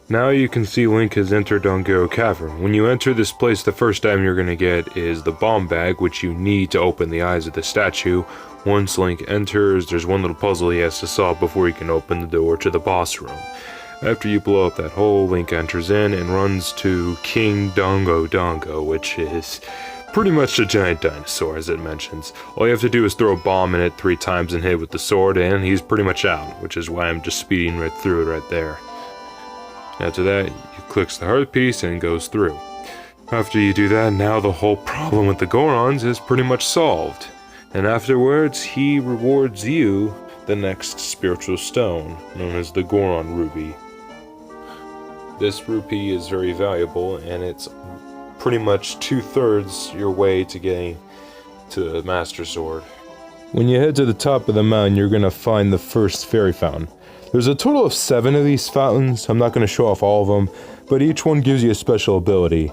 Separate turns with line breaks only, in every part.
Now you can see Link has entered 𝑭𝒖𝒍𝒍 Cavern. When you enter this place, the first item you're going to get is the bomb bag, which you need to open the eyes of the statue. Once Link enters, there's one little puzzle he has to solve before he can open the door to the boss room. After you blow up that hole, Link enters in and runs to King Dongo Dongo, which is pretty much a giant dinosaur, as it mentions. All you have to do is throw a bomb in it 3 times and hit it with the sword, and he's pretty much out, which is why I'm just speeding right through it right there. After that, he clicks the heart piece and goes through. After you do that, now the whole problem with the Gorons is pretty much solved. And afterwards, he rewards you the next spiritual stone, known as the Goron Ruby. This rupee is very valuable, and it's pretty much 2/3 your way to getting to the Master Sword. When you head to the top of the mountain, you're going to find the first fairy fountain. There's a total of 7 of these fountains. I'm not going to show off all of them, but each one gives you a special ability.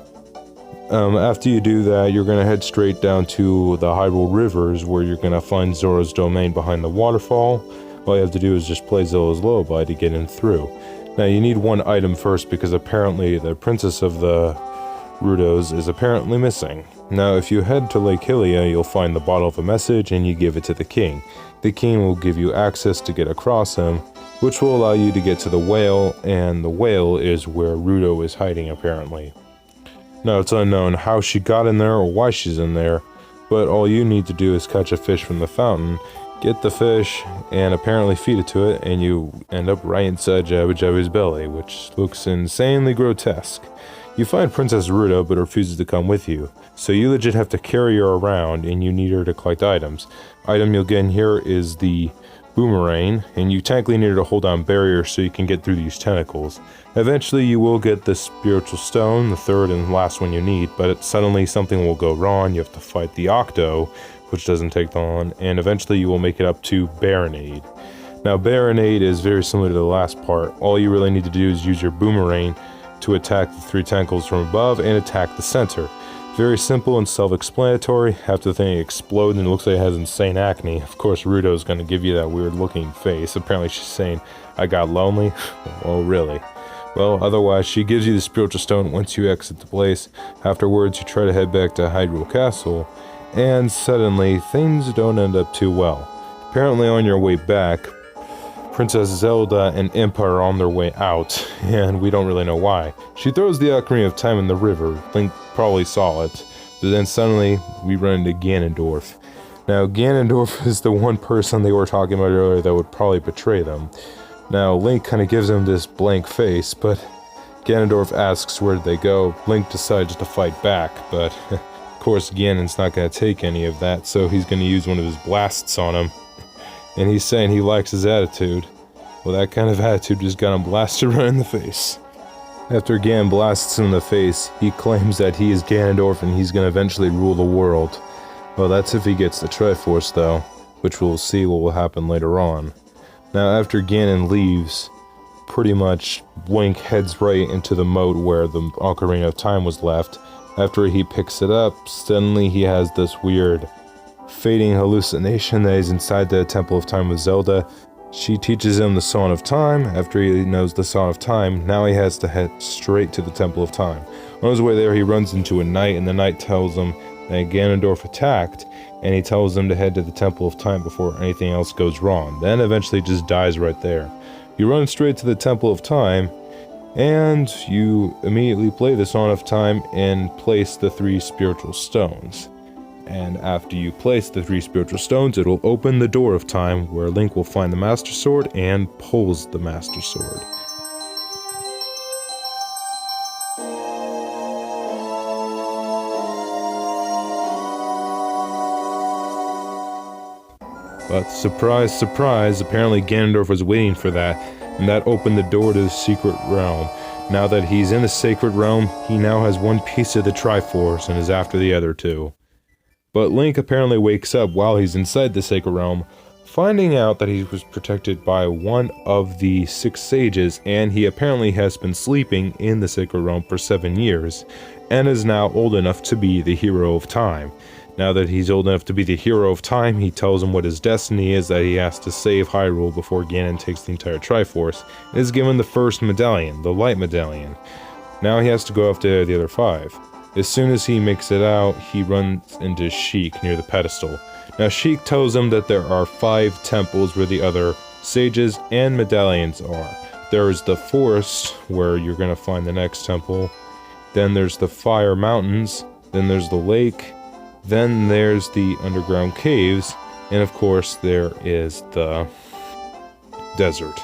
After you do that, you're going to head straight down to the Hyrule Rivers, where you're going to find Zora's domain behind the waterfall. All you have to do is just play Zelda's lullaby to get in through. Now you need one item first, because apparently the princess of the Rudos is apparently missing. Now if you head to Lake Hylia, you'll find the bottle of a message and you give it to the king. The king will give you access to get across him, which will allow you to get to the whale, and the whale is where Rudo is hiding apparently. Now it's unknown how she got in there or why she's in there, but all you need to do is catch a fish from the fountain, get the fish, and apparently feed it to it, and you end up right inside 𝒖𝒍𝒍's belly, which looks insanely grotesque. You find Princess Rudo, but refuses to come with you, so you legit have to carry her around, and you need her to collect items. Item you'll get in here is the boomerang, and you technically need her to hold down barriers so you can get through these tentacles. Eventually you will get the spiritual stone, the third and last one you need, but suddenly something will go wrong. You have to fight the Octo, which doesn't take long, and eventually you will make it up to Baronade. Now Baronade is very similar to the last part. All you really need to do is use your boomerang to attack the 3 tentacles from above and attack the center. Very simple and self-explanatory. After the thing explodes and it looks like it has insane acne, of course Rudo's gonna give you that weird looking face. Apparently she's saying, "I got lonely." Oh really? Well, otherwise she gives you the spiritual stone once you exit the place. Afterwards you try to head back to Hyrule Castle, and suddenly things don't end up too well. Apparently on your way back, Princess Zelda and Impa are on their way out, and we don't really know why. She throws the Ocarina of Time in the river. Link probably saw it, but then suddenly we run into Ganondorf. Now Ganondorf is the one person they were talking about earlier that would probably betray them. Now Link kind of gives him this blank face, but Ganondorf asks where did they go. Link decides to fight back, but of course Ganon's not going to take any of that, so he's going to use one of his blasts on him. And he's saying he likes his attitude. Well, that kind of attitude just got him blasted right in the face. After Ganon blasts him in the face, he claims that he is Ganondorf and he's going to eventually rule the world. Well, that's if he gets the Triforce though, which we'll see what will happen later on. Now after Ganon leaves, pretty much Link heads right into the moat where the Ocarina of Time was left. After he picks it up, suddenly he has this weird fading hallucination that he's inside the Temple of Time with Zelda. She teaches him the Song of Time. After he knows the Song of Time, now he has to head straight to the Temple of Time. On his way there, he runs into a knight, and the knight tells him that Ganondorf attacked, and he tells him to head to the Temple of Time before anything else goes wrong. Then eventually just dies right there. You run straight to the Temple of Time, and you immediately play the Song of Time and place the 3 spiritual stones. And after you place the 3 spiritual stones, it will open the door of time where Link will find the Master Sword and pulls the Master Sword. But surprise, surprise, apparently Ganondorf was waiting for that, and that opened the door to the secret realm. Now that he's in the sacred realm, he now has one piece of the Triforce and is after the other 2. But Link apparently wakes up while he's inside the Sacred Realm, finding out that he was protected by one of the 6 sages, and he apparently has been sleeping in the Sacred Realm for 7 years, and is now old enough to be the hero of time. Now that he's old enough to be the hero of time, he tells him what his destiny is, that he has to save Hyrule before Ganon takes the entire Triforce, and is given the first medallion, the Light Medallion. Now he has to go after the other 5. As soon as he makes it out, he runs into Sheik near the pedestal. Now Sheik tells him that there are 5 temples where the other sages and medallions are. There's the forest, where you're going to find the next temple. Then there's the Fire Mountains. Then there's the lake. Then there's the underground caves. And of course, there is the desert.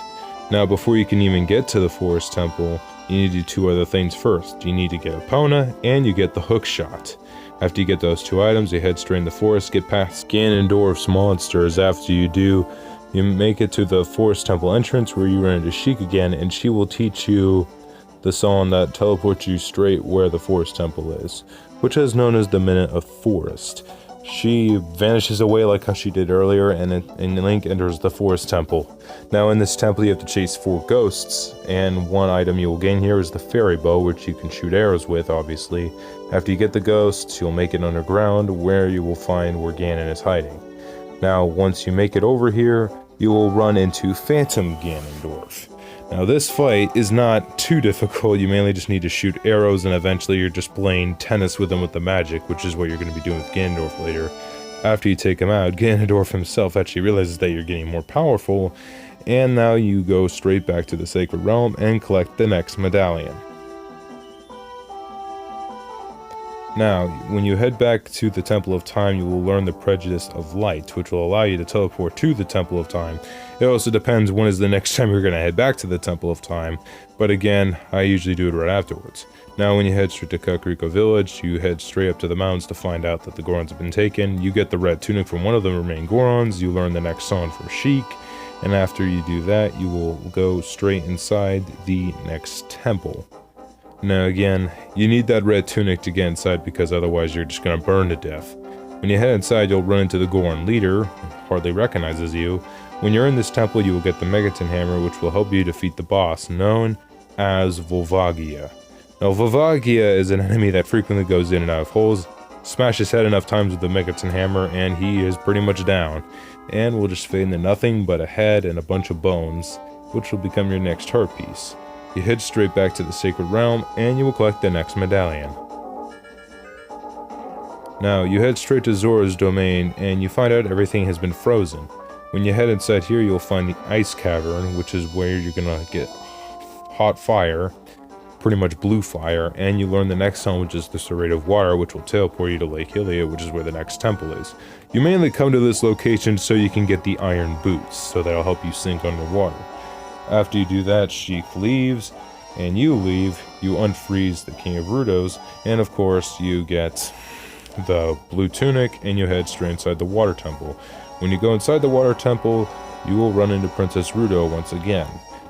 Now, before you can even get to the forest temple, you need to do 2 other things first. You need to get Epona, and you get the hook shot. After you get those 2 items, you head straight in the forest, get past Ganondorf's monsters. After you do, you make it to the forest temple entrance, where you run into Sheik again, and she will teach you the song that teleports you straight where the forest temple is, which is known as the Minute of Forest. She vanishes away like how she did earlier, and Link enters the forest temple. Now in this temple you have to chase 4 ghosts, and 1 item you will gain here is the fairy bow, which you can shoot arrows with, obviously. After you get the ghosts, you'll make it underground, where you will find where Ganon is hiding. Now once you make it over here, you will run into Phantom Ganondorf. Now this fight is not too difficult. You mainly just need to shoot arrows, and eventually you're just playing tennis with him with the magic, which is what you're going to be doing with Ganondorf later. After you take him out, Ganondorf himself actually realizes that you're getting more powerful, and now you go straight back to the Sacred Realm and collect the next medallion. Now, when you head back to the Temple of Time, you will learn the Prejudice of Light, which will allow you to teleport to the Temple of Time. It also depends when is the next time you're going to head back to the Temple of Time, but again, I usually do it right afterwards. Now, when you head straight to Kakariko Village, you head straight up to the mountains to find out that the Gorons have been taken. You get the red tunic from one of the remaining Gorons, you learn the next song from Sheik, and after you do that, you will go straight inside the next temple. Now again, you need that red tunic to get inside, because otherwise you're just going to burn to death. When you head inside, you'll run into the Goron leader, who hardly recognizes you. When you're in this temple, you will get the Megaton Hammer, which will help you defeat the boss, known as 𝑭𝒖𝒍𝒍. Now 𝑭𝒖𝒍𝒍 is an enemy that frequently goes in and out of holes. Smash his head enough times with the Megaton Hammer, and he is pretty much down. And will just fade into nothing but a head and a bunch of bones, which will become your next heart piece. You head straight back to the Sacred Realm, and you will collect the next medallion. Now, you head straight to Zora's domain, and you find out everything has been frozen. When you head inside here, you'll find the Ice Cavern, which is where you're gonna get hot fire, pretty much blue fire, and you learn the next song, which is the Serrate of Water, which will teleport you to Lake Hylia, which is where the next temple is. You mainly come to this location so you can get the Iron Boots, so that'll help you sink underwater. After you do that, Sheik leaves, and you leave, you unfreeze the King of Rudos, and of course you get the blue tunic, and you head straight inside the Water Temple. When you go inside the Water Temple, you will run into Princess Rudo once again.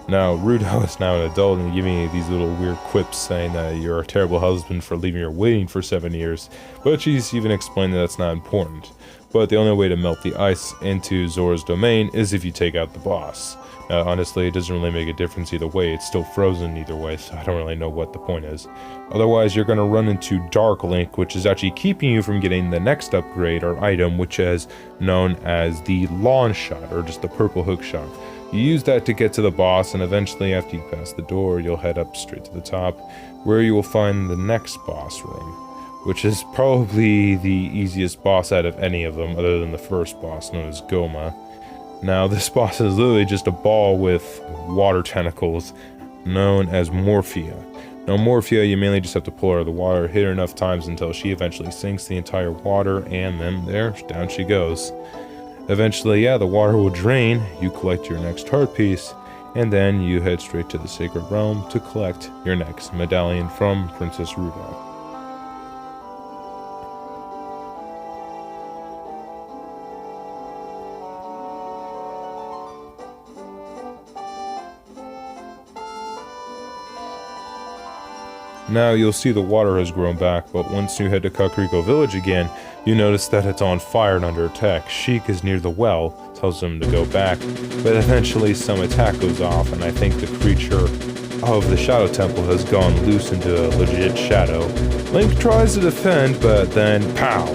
Now, Rudo is now an adult and giving you these little weird quips saying that you're a terrible husband for leaving her waiting for 7 years, but she's even explained that that's not important. But the only way to melt the ice into Zora's domain is if you take out the boss. Honestly, it doesn't really make a difference either way. It's still frozen either way, so I don't really know what the point is. Otherwise, you're going to run into Dark Link, which is actually keeping you from getting the next upgrade or item, which is known as the Lawn Shot, or just the purple hook shot. You use that to get to the boss, and eventually, after you pass the door, you'll head up straight to the top, where you will find the next boss room, which is probably the easiest boss out of any of them, other than the first boss, known as Gohma. Now, this boss is literally just a ball with water tentacles, known as Morphia. Now, Morphia, you mainly just have to pull her out of the water, hit her enough times until she eventually sinks the entire water, and then there, down she goes. Eventually, yeah, the water will drain, you collect your next heart piece, and then you head straight to the Sacred Realm to collect your next medallion from Princess Rudo. Now you'll see the water has grown back, but once you head to Kakariko Village again, you notice that it's on fire and under attack. Sheik is near the well, tells him to go back, but eventually some attack goes off, and I think the creature of the Shadow Temple has gone loose into a legit shadow. Link tries to defend, but then, pow!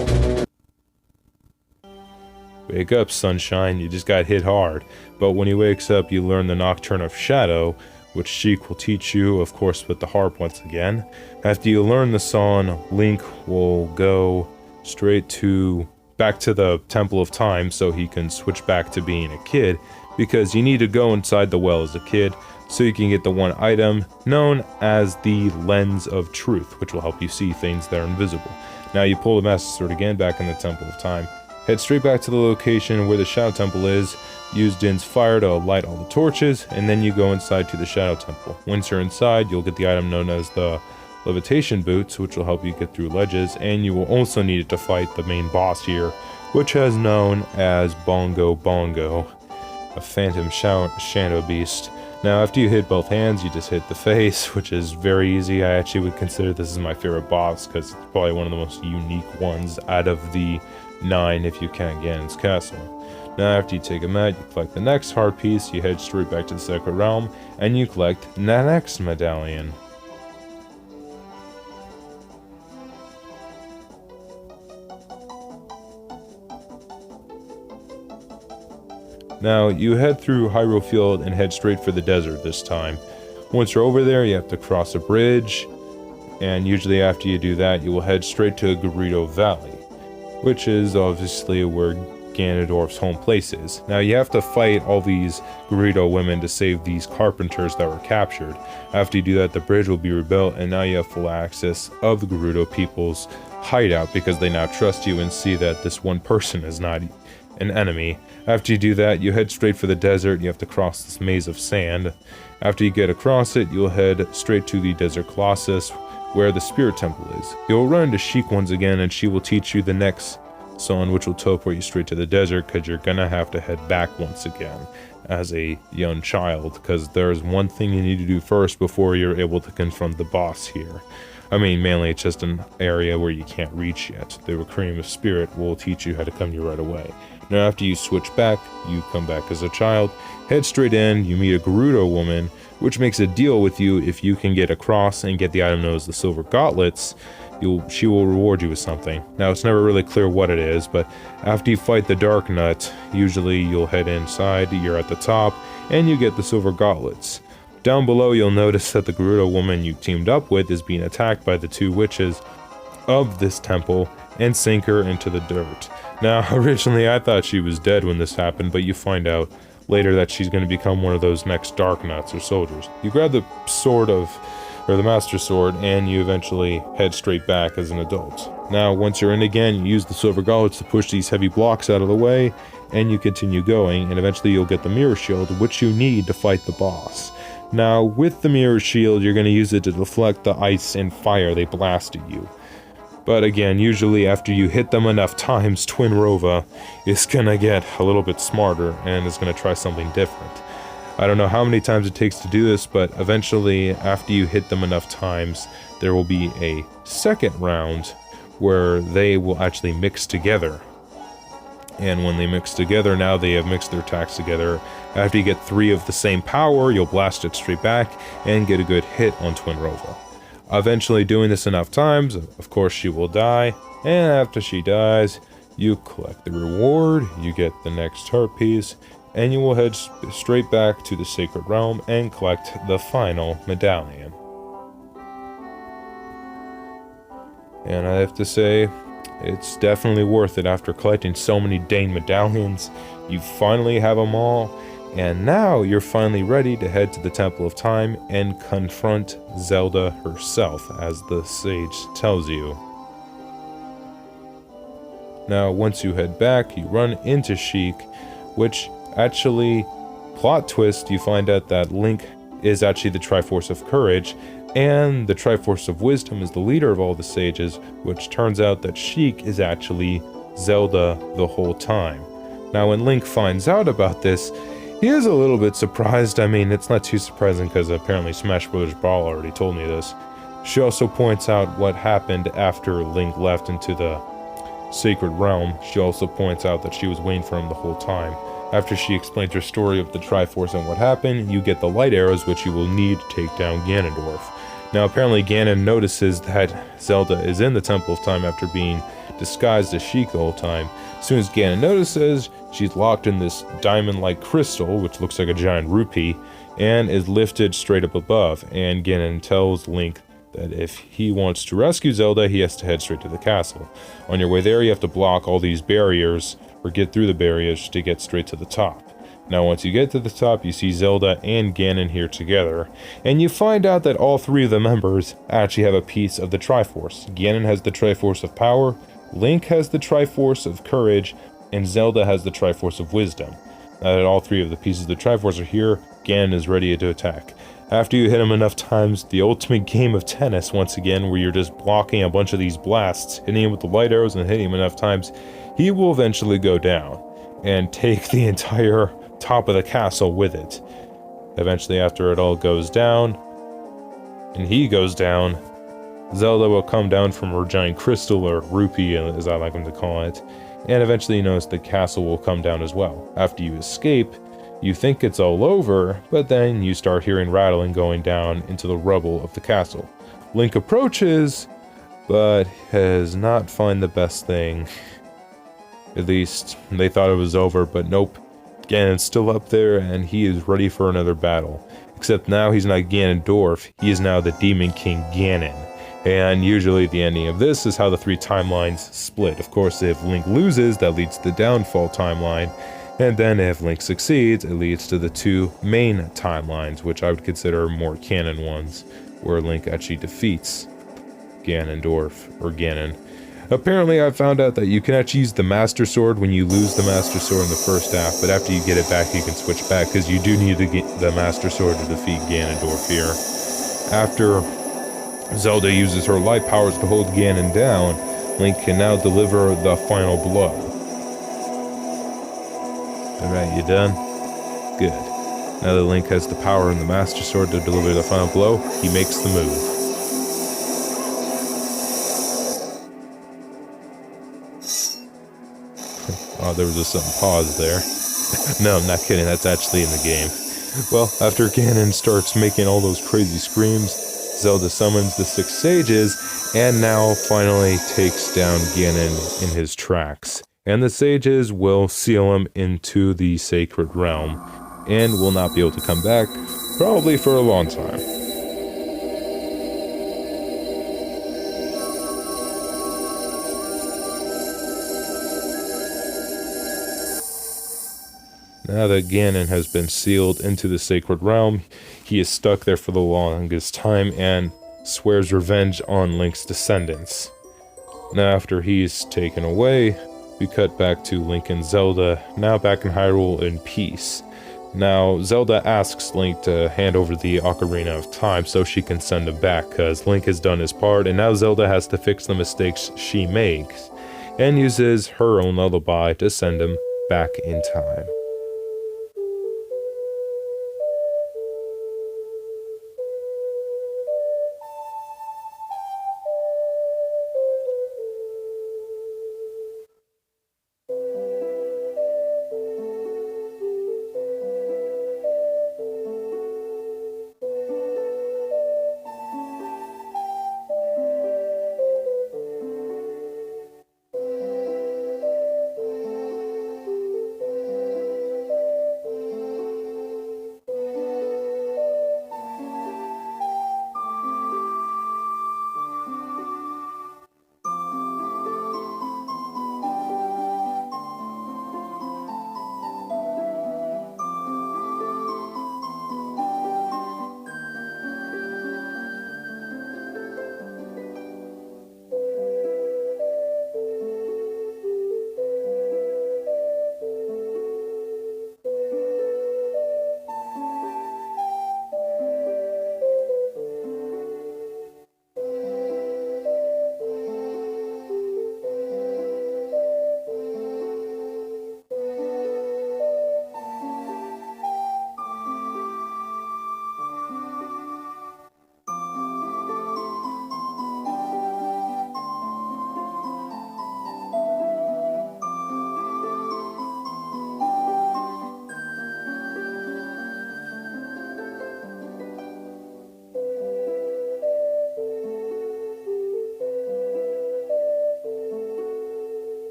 Wake up, sunshine, you just got hit hard. But when he wakes up, you learn the Nocturne of Shadow, which Sheik will teach you, of course, with the harp once again. After you learn the song, Link will go straight back to the Temple of Time so he can switch back to being a kid, because you need to go inside the well as a kid so you can get the one item known as the Lens of Truth, which will help you see things that are invisible. Now you pull the Master Sword again back in the Temple of Time, head straight back to the location where the Shadow Temple is, use Din's fire to light all the torches, and then you go inside to the Shadow Temple. Once you're inside, you'll get the item known as the Levitation Boots, which will help you get through ledges, and you will also need it to fight the main boss here, which is known as Bongo Bongo, a phantom shadow beast. Now after you hit both hands, you just hit the face, which is very easy. I actually would consider this is my favorite boss because it's probably one of the most unique ones out of the 9 if you count Ganon's castle. Now after you take a mat, you collect the next heart piece, you head straight back to the Sacred Realm, and you collect the next medallion. Now, you head through Hyrule Field and head straight for the desert this time. Once you're over there, you have to cross a bridge, and usually after you do that, you will head straight to Gerudo Valley, which is obviously where Ganondorf's home place is. Now, you have to fight all these Gerudo women to save these carpenters that were captured. After you do that, the bridge will be rebuilt, and now you have full access of the Gerudo people's hideout because they now trust you and see that this one person is not an enemy. After you do that, you head straight for the desert. You have to cross this maze of sand. After you get across it, you'll head straight to the Desert Colossus, where the Spirit Temple is. You'll run into Sheik once again, and she will teach you the next song, which will teleport you straight to the desert, because you're gonna have to head back once again as a young child, because there's one thing you need to do first before you're able to confront the boss here. I mean, mainly it's just an area where you can't reach yet. The Ocarina of Spirit will teach you how to come to you right away. Now after you switch back, you come back as a child, head straight in, you meet a Gerudo woman, which makes a deal with you. If you can get across and get the item known as the Silver Gauntlets, she will reward you with something. Now it's never really clear what it is, but after you fight the Dark Nut, usually you'll head inside, you're at the top, and you get the Silver Gauntlets. Down below you'll notice that the Gerudo woman you teamed up with is being attacked by the 2 witches of this temple and sink her into the dirt. Now, originally I thought she was dead when this happened, but you find out later that she's going to become one of those next Dark Nuts or soldiers. You grab the the Master Sword, and you eventually head straight back as an adult. Now, once you're in again, you use the Silver Gauntlets to push these heavy blocks out of the way, and you continue going, and eventually you'll get the Mirror Shield, which you need to fight the boss. Now, with the Mirror Shield, you're going to use it to deflect the ice and fire they blast at you. But again, usually after you hit them enough times, Twinrova is gonna get a little bit smarter and is gonna try something different. I don't know how many times it takes to do this, but eventually, after you hit them enough times, there will be a second round where they will actually mix together. And when they mix together, now they have mixed their attacks together. After you get 3 of the same power, you'll blast it straight back and get a good hit on Twinrova. Eventually doing this enough times, of course she will die, and after she dies, you collect the reward, you get the next heart piece, and you will head straight back to the Sacred Realm and collect the final medallion. And I have to say, it's definitely worth it after collecting so many dang medallions. You finally have them all, and now you're finally ready to head to the Temple of Time and confront Zelda herself, as the sage tells you. Now, once you head back, you run into Sheik, which actually, plot twist, you find out that Link is actually the Triforce of Courage, and the Triforce of Wisdom is the leader of all the sages, which turns out that Sheik is actually Zelda the whole time. Now, when Link finds out about this, he is a little bit surprised. I mean, it's not too surprising because apparently Smash Bros. Brawl already told me this. She also points out what happened after Link left into the Sacred Realm. She also points out that she was waiting for him the whole time. After she explains her story of the Triforce and what happened, you get the light arrows, which you will need to take down Ganondorf. Now, apparently Ganon notices that Zelda is in the Temple of Time after being disguised as Sheik the whole time. As soon as Ganon notices, She's locked in this diamond-like crystal, which looks like a giant rupee, and is lifted straight up above. And Ganon tells Link that if he wants to rescue Zelda, he has to head straight to the castle. On your way there, you have to block all these barriers, or get through the barriers to get straight to the top. Now, once you get to the top, you see Zelda and Ganon here together, and you find out that all three of the members actually have a piece of the Triforce. Ganon has the Triforce of Power, Link has the Triforce of Courage, and Zelda has the Triforce of Wisdom. Now that all three of the pieces of the Triforce are here, Ganon is ready to attack. After you hit him enough times, the ultimate game of tennis once again, where you're just blocking a bunch of these blasts, hitting him with the light arrows and hitting him enough times, he will eventually go down and take the entire top of the castle with it. Eventually, after it all goes down, and he goes down, Zelda will come down from her giant crystal, or rupee as I like them to call it, and eventually you notice the castle will come down as well. After you escape, you think it's all over, but then you start hearing rattling going down into the rubble of the castle. Link approaches, but has not found the best thing. At least, they thought it was over, but nope. Ganon's still up there, and he is ready for another battle. Except now he's not Ganondorf, he is now the Demon King Ganon. And usually the ending of this is how the three timelines split. Of course, if Link loses, that leads to the downfall timeline. And then if Link succeeds, it leads to the two main timelines, which I would consider more canon ones, where Link actually defeats Ganondorf, or Ganon. Apparently, I found out that you can actually use the Master Sword when you lose the Master Sword in the first half, but after you get it back, you can switch back, because you do need the Master Sword to defeat Ganondorf here. After Zelda uses her light powers to hold Ganon down, Link can now deliver the final blow. Alright, you done? Good. Now that Link has the power and the Master Sword to deliver the final blow, he makes the move. Oh, there was just some pause there. No, I'm not kidding, that's actually in the game. Well, after Ganon starts making all those crazy screams, Zelda summons the 6 sages, and now finally takes down Ganon in his tracks. And the sages will seal him into the sacred realm, and will not be able to come back, probably for a long time. Now that Ganon has been sealed into the sacred realm, he is stuck there for the longest time and swears revenge on Link's descendants. Now after he's taken away, we cut back to Link and Zelda, now back in Hyrule in peace. Now, Zelda asks Link to hand over the Ocarina of Time so she can send him back, because Link has done his part, and now Zelda has to fix the mistakes she makes, and uses her own lullaby to send him back in time.